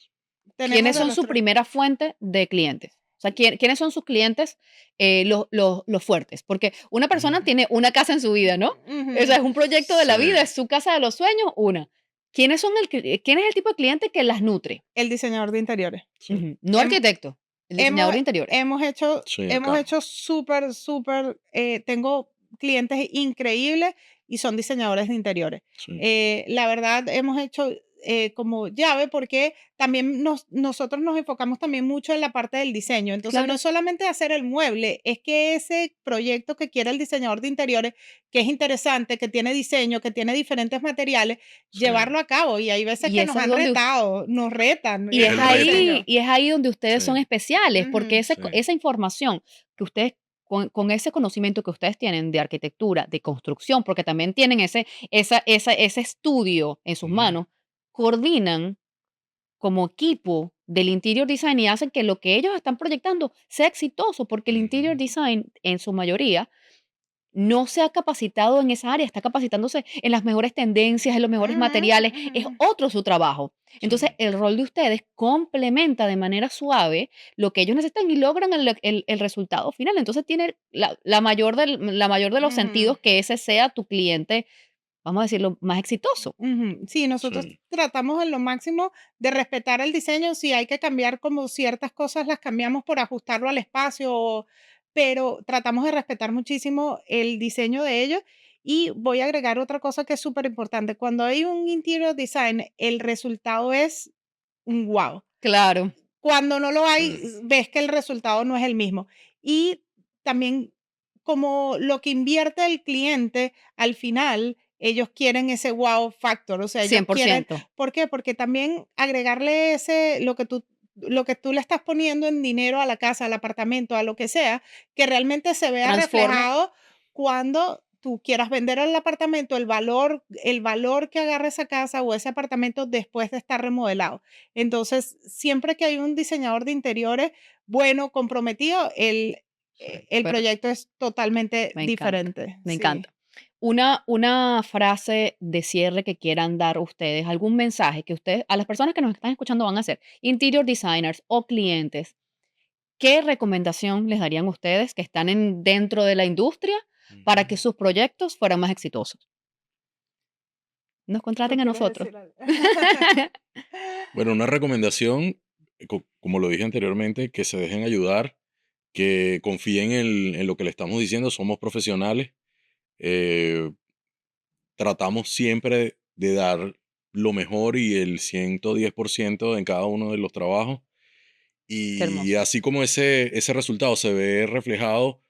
tenemos ¿Quiénes de son los su tres. primera fuente de clientes? O sea, ¿quiénes son sus clientes los fuertes? Porque una persona tiene una casa en su vida, ¿no? O sea, Ujú. es un proyecto de Sí, la vida, es su casa de los sueños, una. ¿Quién es el tipo de cliente que las nutre? El diseñador de interiores. sí, Ujú. No Hem arquitecto, el diseñador hemos de interiores. sí, hemos acá. hecho súper, súper, tengo clientes increíbles y son diseñadores de interiores. Sí, La verdad, hemos hecho, como llave porque también nosotros nos enfocamos también mucho en la parte del diseño. Entonces, no Claro, es solamente hacer el mueble, es que ese proyecto que quiere el diseñador de interiores, que es interesante, que tiene diseño, que tiene diferentes materiales, sí. llevarlo a cabo. Y hay veces y que nos esa es han donde retado, nos retan Y Es es el el reto. ahí diseño. y es ahí donde ustedes son Sí, especiales, porque Ujú, sí, esa información que ustedes con ese conocimiento que ustedes tienen de arquitectura, de construcción, porque también tienen ese estudio en sus ujú, manos, coordinan como equipo del interior design y hacen que lo que ellos están proyectando sea exitoso, porque el interior ujú, design, en su mayoría, no se ha capacitado en esa área, está capacitándose en las mejores tendencias, en los mejores ujú, materiales, es ujú. otro su trabajo. sí, Entonces, el rol de ustedes complementa de manera suave lo que ellos necesitan y logran el resultado final. Entonces, tiene la mayor de los Ujú, sentidos que ese sea tu cliente, vamos a decirlo, más exitoso. ujú. Sí, nosotros sí, tratamos en lo máximo de respetar el diseño. Si hay que cambiar como ciertas cosas, las cambiamos por ajustarlo al espacio, pero tratamos de respetar muchísimo el diseño de ellos. Y voy a agregar otra cosa que es súper importante. Cuando hay un interior design, el resultado es un wow. Claro, Cuando no lo hay, sí, ves que el resultado no es el mismo. Y también como lo que invierte el cliente, al final ellos quieren ese wow factor, o sea, ellos quieren, 100%. ¿por qué? Porque también agregarle ese, lo que tú le estás poniendo en dinero a la casa, al apartamento, a lo que sea, que realmente se vea Transforme. reflejado cuando tú quieras vender el apartamento, el valor que agarra esa casa o ese apartamento después de estar remodelado. Entonces, siempre que hay un diseñador de interiores bueno, comprometido, sí. el Pero proyecto es totalmente me encanta, diferente. me Sí. encanta. Una frase de cierre que quieran dar ustedes, algún mensaje que ustedes, a las personas que nos están escuchando van a ser interior designers o clientes, ¿qué recomendación les darían ustedes que están dentro de la industria para que Ujú. sus proyectos fueran más exitosos? Nos ¿Tú contraten a quieres nosotros. decir algo? Bueno, una recomendación, como lo dije anteriormente, que se dejen ayudar, que confíen en lo que le estamos diciendo, somos profesionales, eh, tratamos siempre de dar lo mejor y el 110% en cada uno de los trabajos. Qué Y hermoso. así como ese resultado se ve reflejado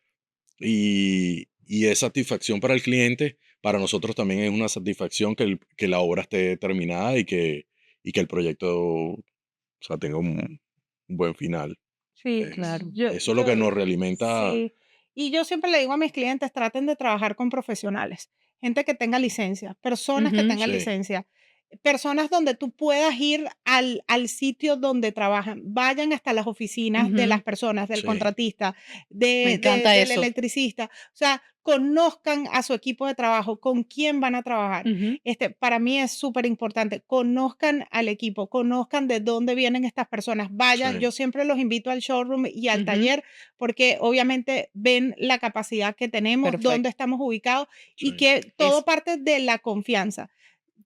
y es satisfacción para el cliente, para nosotros también es una satisfacción que la obra esté terminada y que el proyecto, o sea, tenga un buen final. Sí, Claro. Eso es lo que nos realimenta. sí. Y yo siempre le digo a mis clientes, traten de trabajar con profesionales, gente que tenga licencia, personas que Ujú. tengan Sí, licencia. personas donde tú puedas ir al sitio donde trabajan. Vayan hasta las oficinas de las personas, del Sí. contratista, Me encanta del eso. electricista. O sea, conozcan a su equipo de trabajo, con quién van a trabajar. Ujú. Para mí es súper importante. Conozcan al equipo, conozcan de dónde vienen estas personas. Vayan, Sí. yo siempre los invito al showroom y al Ujú. taller porque obviamente ven la capacidad que tenemos, Perfecto. dónde estamos ubicados y Sí. que todo Es- parte de la confianza.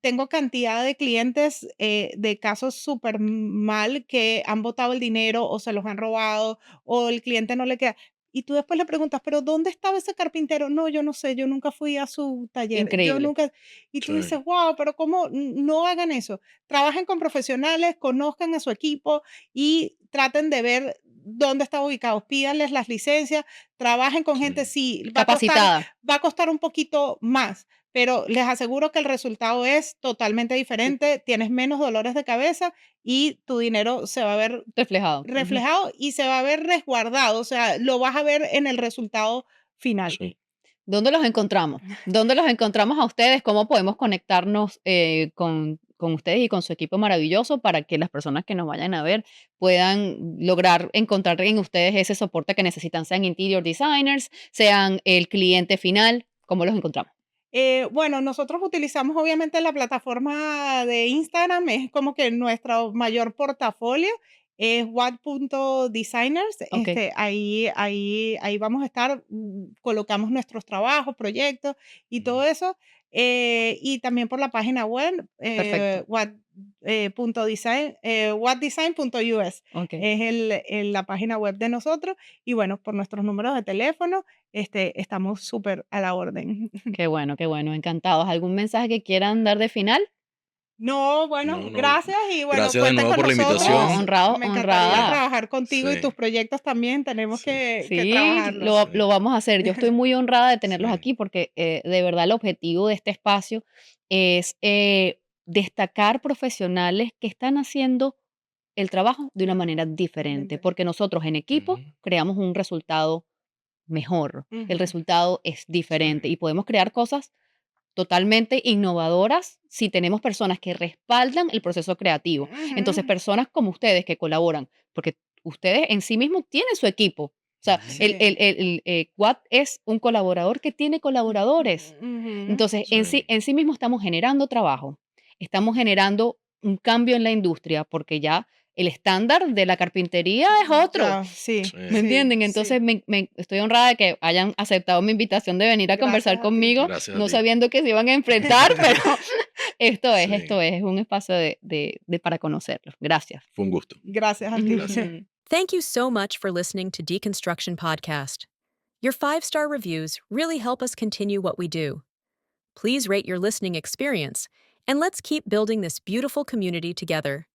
Tengo cantidad de clientes de casos súper mal que han botado el dinero o se los han robado o el cliente no le queda. Y tú después le preguntas, ¿pero dónde estaba ese carpintero? No, yo no sé, yo nunca fui a su taller, yo Increíble. nunca. Y tú Sí. dices, wow, pero ¿cómo? No hagan eso. Trabajen con profesionales, conozcan a su equipo y traten de ver dónde están ubicados. Pídanles las licencias, trabajen con gente, Sí. sí, Capacitada. va a costar un poquito más, pero les aseguro que el resultado es totalmente diferente, tienes menos dolores de cabeza y tu dinero se va a ver Reflejado. Ujú. reflejado y se va a ver resguardado, o sea, lo vas a ver en el resultado final. Sí. ¿Dónde los encontramos? ¿Dónde los encontramos a ustedes? ¿Cómo podemos conectarnos con ustedes y con su equipo maravilloso para que las personas que nos vayan a ver puedan lograr encontrar en ustedes ese soporte que necesitan, sean interior designers, sean el cliente final? ¿Cómo los encontramos? Bueno, nosotros utilizamos obviamente la plataforma de Instagram, es como que nuestro mayor portafolio, es what.designers, Ok, ahí vamos a estar, colocamos nuestros trabajos, proyectos y todo eso, y también por la página web, perfecto. whatdesign.us, Ok. es la página web de nosotros, y bueno, por nuestros números de teléfono, estamos súper a la orden. Qué bueno, encantados. ¿Algún mensaje que quieran dar de final? No, bueno, No, no. gracias y bueno, Gracias de cuenten nuevo con por la nosotros. No, invitación. honrado, Me encantaría honrada. trabajar contigo y Sí. tus proyectos también, tenemos Sí. que Sí, trabajarlos. Sí. lo vamos a hacer. Yo estoy muy honrada de tenerlos Sí. aquí porque de verdad el objetivo de este espacio es destacar profesionales que están haciendo el trabajo de una manera diferente, porque nosotros en equipo Ujú. creamos un resultado mejor. El Ujú. resultado es diferente Sí. y podemos crear cosas totalmente innovadoras si tenemos personas que respaldan el proceso creativo. Entonces, Ujú. personas como ustedes que colaboran, porque ustedes en sí mismos tienen su equipo. O sea, Ujú. Sí. Watt es un colaborador que tiene colaboradores. Ujú. Entonces, Sí. en sí mismo estamos generando trabajo, estamos generando un cambio en la industria, porque ya el estándar de la carpintería es otro. Ya, sí, Sí. ¿Me sí, entienden? Entonces, sí. estoy honrada de que hayan aceptado mi invitación de venir a Gracias conversar a ti. conmigo, Gracias a no ti. sabiendo que se iban a enfrentar, pero Sí. es un espacio para conocerlos. Gracias. Fue un gusto. Gracias a ti. Gracias. Thank you so much for listening to Deconstruction Podcast. Your 5-star reviews really help us continue what we do. Please rate your listening experience, and let's keep building this beautiful community together.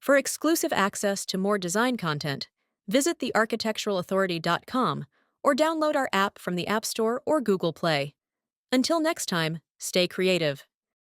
For exclusive access to more design content, visit thearchitecturalauthority.com or download our app from the App Store or Google Play. Until next time, stay creative.